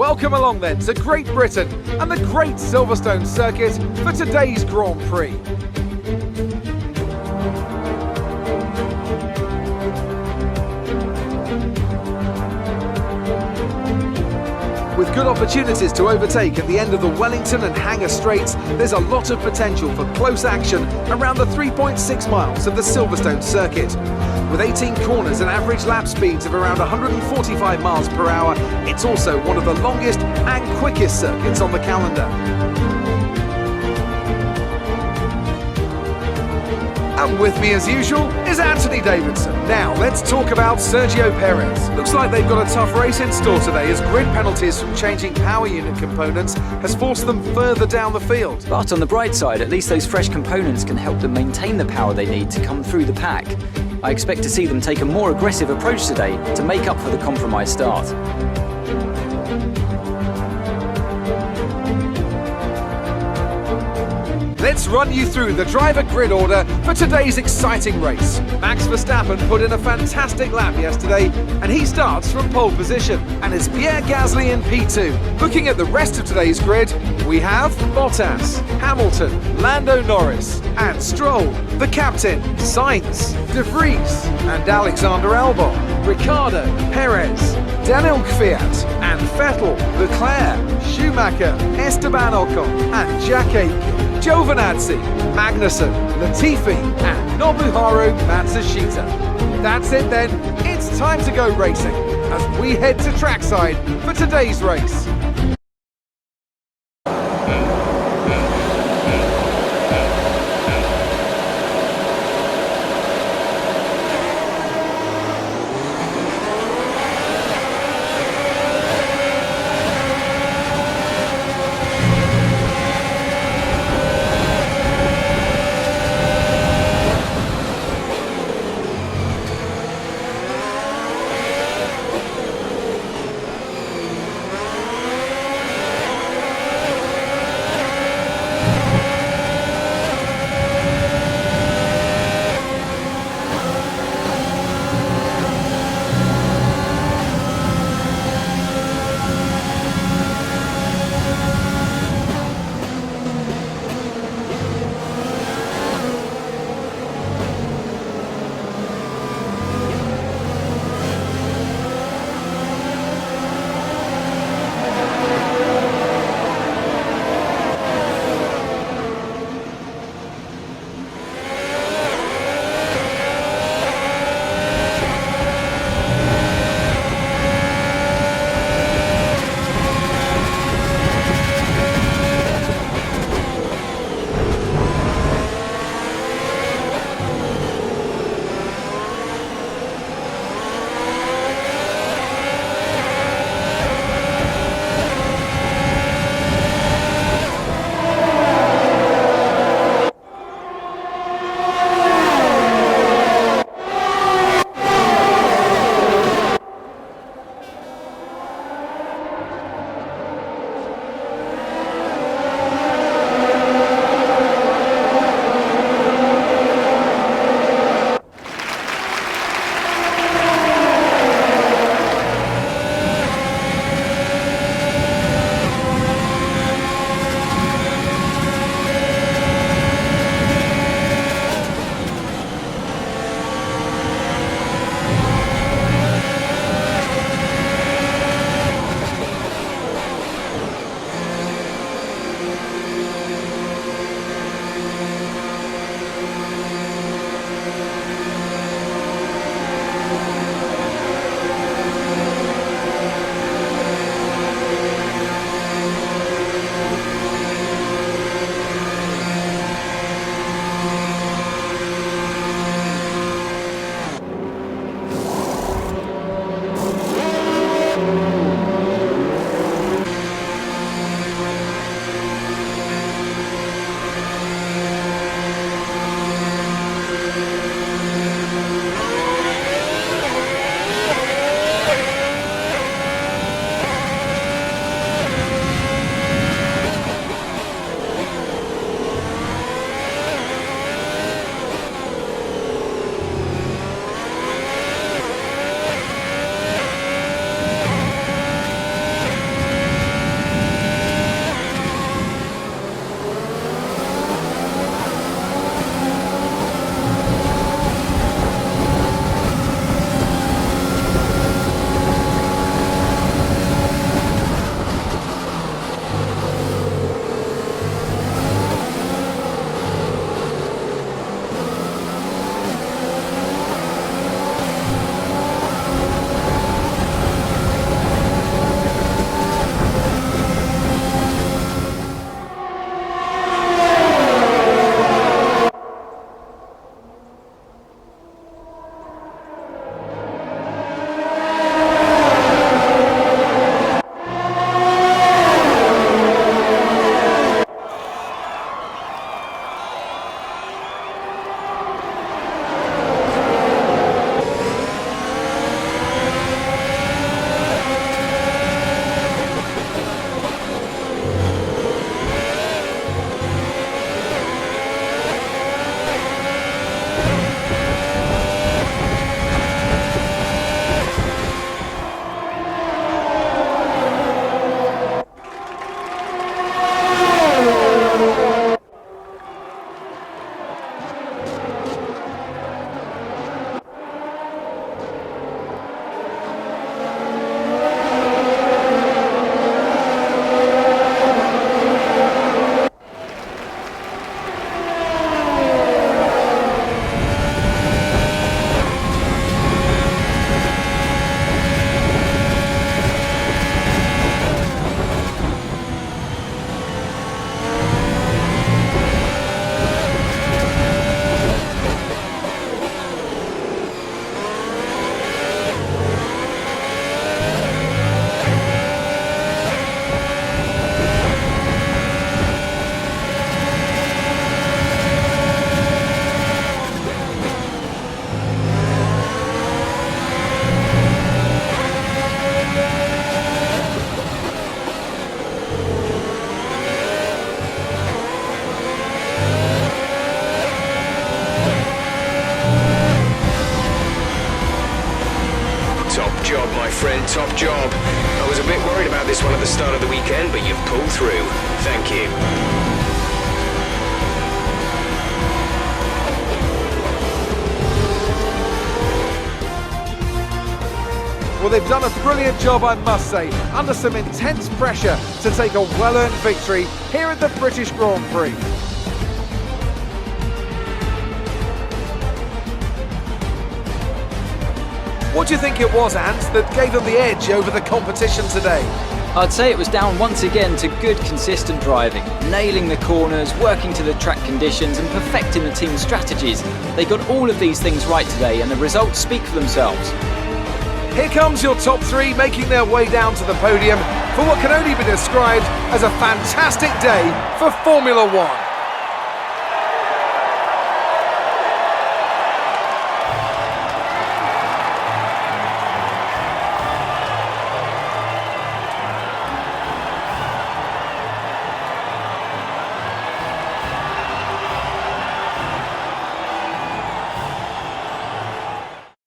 Welcome along then to Great Britain and the Great Silverstone Circuit for today's Grand Prix. With good opportunities to overtake at the end of the Wellington and Hangar Straights, there's a lot of potential for close action around the 3.6 miles of the Silverstone Circuit. With 18 corners and average lap speeds of around 145 miles per hour, it's also one of the longest and quickest circuits on the calendar. And with me as usual is Anthony Davidson. Now let's talk about Sergio Perez. Looks like they've got a tough race in store today as grid penalties from changing power unit components has forced them further down the field. But on the bright side, at least those fresh components can help them maintain the power they need to come through the pack. I expect to see them take a more aggressive approach today to make up for the compromised start. Let's run you through the driver grid order for today's exciting race. Max Verstappen put in a fantastic lap yesterday and he starts from pole position, and it's Pierre Gasly in P2. Looking at the rest of today's grid, we have Bottas, Hamilton, Lando Norris and Stroll, the captain, Sainz, De Vries and Alexander Albon, Ricciardo, Perez, Daniel Kvyat and Vettel, Leclerc, Schumacher, Esteban Ocon and Jack Aitken, Giovinazzi, Magnussen, Latifi and Nobuharu Matsushita. That's it then, it's time to go racing as we head to trackside for today's race. my friend, top job. I was a bit worried about this one at the start of the weekend, but you've pulled through. Thank you. Well, they've done a brilliant job, I must say, under some intense pressure to take a well-earned victory here at the British Grand Prix. What do you think it was, Ant, that gave them the edge over the competition today? I'd say it was down once again to good, consistent driving, nailing the corners, working to the track conditions and perfecting the team's strategies. They got all of these things right today and the results speak for themselves. Here comes your top three making their way down to the podium for what can only be described as a fantastic day for Formula One.